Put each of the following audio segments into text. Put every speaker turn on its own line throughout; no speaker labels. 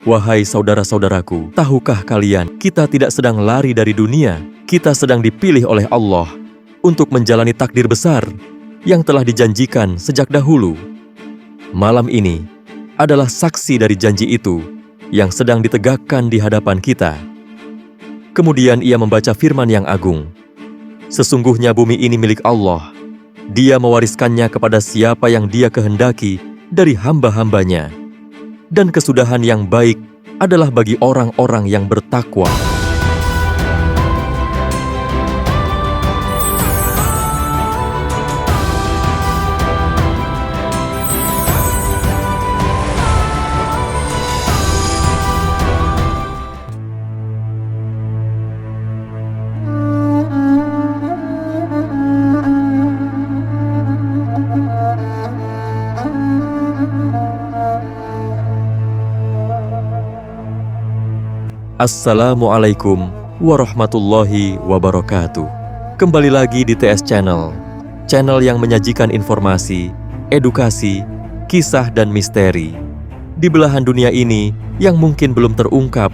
Wahai saudara-saudaraku, tahukah kalian, kita tidak sedang lari dari dunia, kita sedang dipilih oleh Allah untuk menjalani takdir besar yang telah dijanjikan sejak dahulu. Malam ini adalah saksi dari janji itu yang sedang ditegakkan di hadapan kita. Kemudian ia membaca firman yang agung. Sesungguhnya bumi ini milik Allah. Dia mewariskannya kepada siapa yang Dia kehendaki dari hamba-hambanya. Dan kesudahan yang baik adalah bagi orang-orang yang bertakwa. Assalamualaikum warahmatullahi wabarakatuh. Kembali lagi di TS Channel, channel yang menyajikan informasi, edukasi, kisah dan misteri di belahan dunia ini yang mungkin belum terungkap.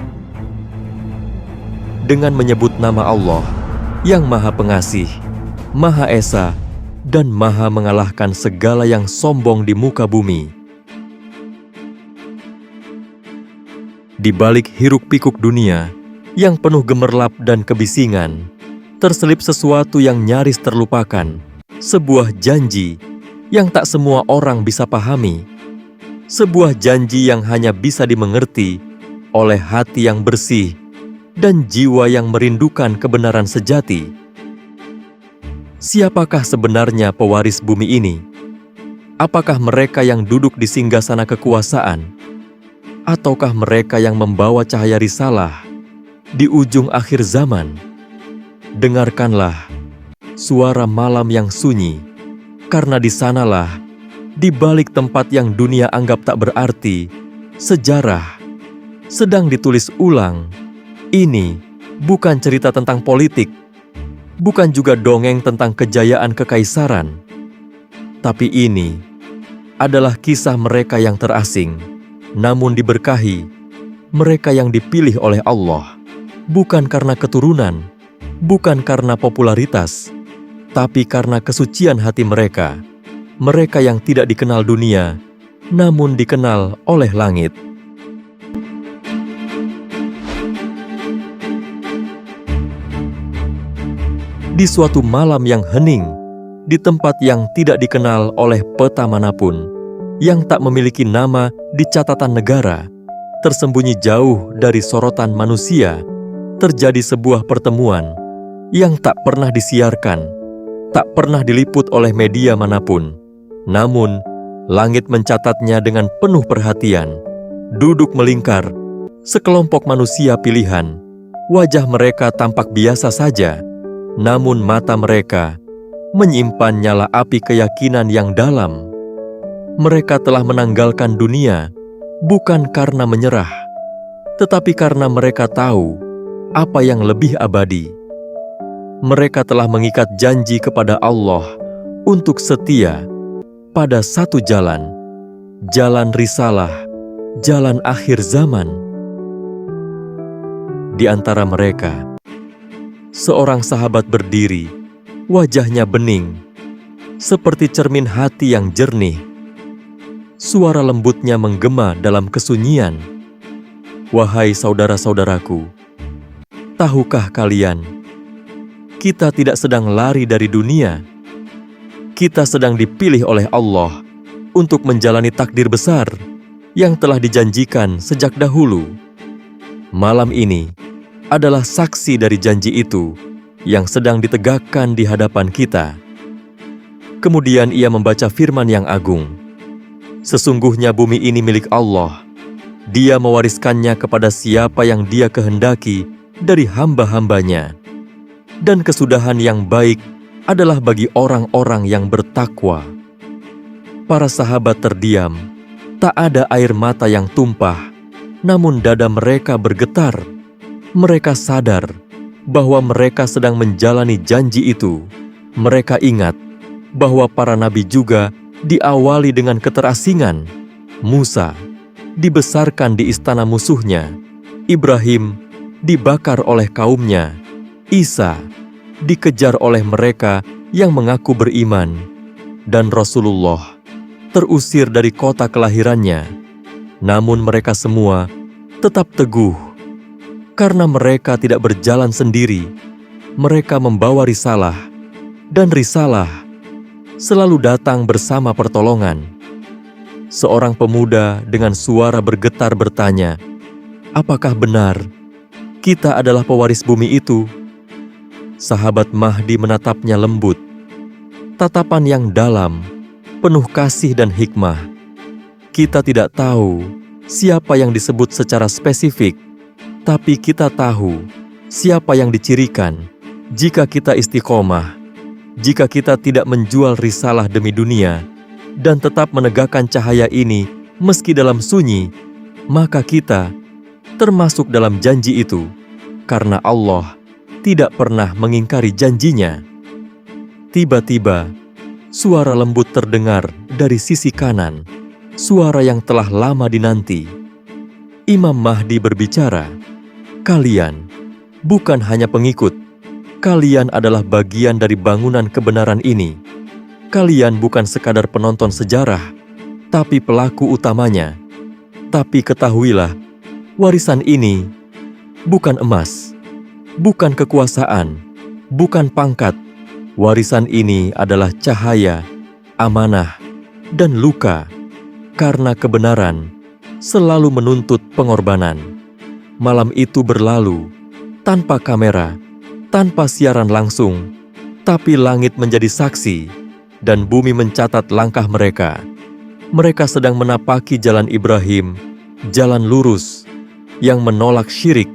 Dengan menyebut nama Allah yang Maha Pengasih, Maha Esa, dan Maha mengalahkan segala yang sombong di muka bumi. Di balik hiruk-pikuk dunia yang penuh gemerlap dan kebisingan, terselip sesuatu yang nyaris terlupakan, sebuah janji yang tak semua orang bisa pahami, sebuah janji yang hanya bisa dimengerti oleh hati yang bersih dan jiwa yang merindukan kebenaran sejati. Siapakah sebenarnya pewaris bumi ini? Apakah mereka yang duduk di singgasana kekuasaan? Ataukah mereka yang membawa cahaya risalah di ujung akhir zaman? Dengarkanlah suara malam yang sunyi, karena di sanalah, di balik tempat yang dunia anggap tak berarti, sejarah sedang ditulis ulang. Ini bukan cerita tentang politik, bukan juga dongeng tentang kejayaan kekaisaran, tapi ini adalah kisah mereka yang terasing, namun diberkahi, mereka yang dipilih oleh Allah, bukan karena keturunan, bukan karena popularitas, tapi karena kesucian hati mereka, mereka yang tidak dikenal dunia, namun dikenal oleh langit. Di suatu malam yang hening, di tempat yang tidak dikenal oleh peta manapun, yang tak memiliki nama di catatan negara, tersembunyi jauh dari sorotan manusia, terjadi sebuah pertemuan yang tak pernah disiarkan, tak pernah diliput oleh media manapun. Namun, langit mencatatnya dengan penuh perhatian. Duduk melingkar, sekelompok manusia pilihan. Wajah mereka tampak biasa saja, namun mata mereka menyimpan nyala api keyakinan yang dalam. Mereka telah menanggalkan dunia, bukan karena menyerah, tetapi karena mereka tahu apa yang lebih abadi. Mereka telah mengikat janji kepada Allah untuk setia pada satu jalan, jalan risalah, jalan akhir zaman. Di antara mereka, seorang sahabat berdiri, wajahnya bening, seperti cermin hati yang jernih. Suara lembutnya menggema dalam kesunyian. Wahai saudara-saudaraku, tahukah kalian, kita tidak sedang lari dari dunia. Kita sedang dipilih oleh Allah untuk menjalani takdir besar yang telah dijanjikan sejak dahulu. Malam ini adalah saksi dari janji itu yang sedang ditegakkan di hadapan kita. Kemudian ia membaca firman yang agung. Sesungguhnya bumi ini milik Allah. Dia mewariskannya kepada siapa yang Dia kehendaki dari hamba-hambanya. Dan kesudahan yang baik adalah bagi orang-orang yang bertakwa. Para sahabat terdiam, tak ada air mata yang tumpah, namun dada mereka bergetar. Mereka sadar bahwa mereka sedang menjalani janji itu. Mereka ingat bahwa para nabi juga diawali dengan keterasingan. Musa, dibesarkan di istana musuhnya. Ibrahim dibakar oleh kaumnya. Isa dikejar oleh mereka yang mengaku beriman. Dan Rasulullah terusir dari kota kelahirannya. Namun mereka semua tetap teguh. Karena mereka tidak berjalan sendiri. Mereka membawa risalah. Dan risalah selalu datang bersama pertolongan. Seorang pemuda dengan suara bergetar bertanya, "Apakah benar kita adalah pewaris bumi itu?" Sahabat Mahdi menatapnya lembut. Tatapan yang dalam, penuh kasih dan hikmah. Kita tidak tahu siapa yang disebut secara spesifik, tapi kita tahu siapa yang dicirikan. Jika kita istiqomah, jika kita tidak menjual risalah demi dunia, dan tetap menegakkan cahaya ini meski dalam sunyi, maka kita termasuk dalam janji itu, karena Allah tidak pernah mengingkari janjinya. Tiba-tiba, suara lembut terdengar dari sisi kanan, suara yang telah lama dinanti. Imam Mahdi berbicara, "Kalian bukan hanya pengikut, kalian adalah bagian dari bangunan kebenaran ini. Kalian bukan sekadar penonton sejarah, tapi pelaku utamanya. Tapi ketahuilah, warisan ini bukan emas, bukan kekuasaan, bukan pangkat. Warisan ini adalah cahaya, amanah, dan luka. Karena kebenaran selalu menuntut pengorbanan." Malam itu berlalu, tanpa kamera, tanpa siaran langsung, tapi langit menjadi saksi. Dan bumi mencatat langkah mereka. Mereka sedang menapaki jalan Ibrahim, jalan lurus, yang menolak syirik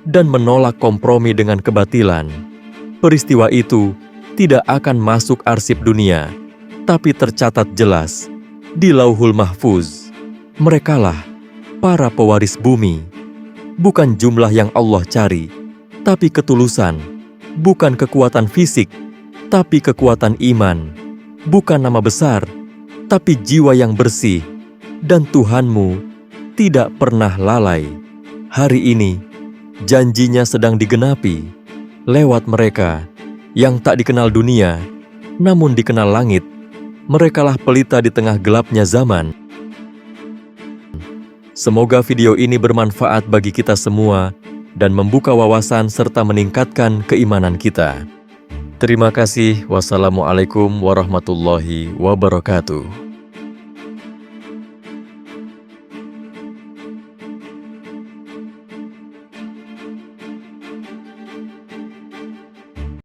dan menolak kompromi dengan kebatilan. Peristiwa itu tidak akan masuk arsip dunia, tapi tercatat jelas di Lauhul Mahfuz. Merekalah para pewaris bumi. Bukan jumlah yang Allah cari, tapi ketulusan. Bukan kekuatan fisik, tapi kekuatan iman. Bukan nama besar, tapi jiwa yang bersih, dan Tuhanmu tidak pernah lalai. Hari ini, janjinya sedang digenapi lewat mereka yang tak dikenal dunia, namun dikenal langit. Merekalah pelita di tengah gelapnya zaman. Semoga video ini bermanfaat bagi kita semua dan membuka wawasan serta meningkatkan keimanan kita. Terima kasih. Wassalamualaikum warahmatullahi wabarakatuh.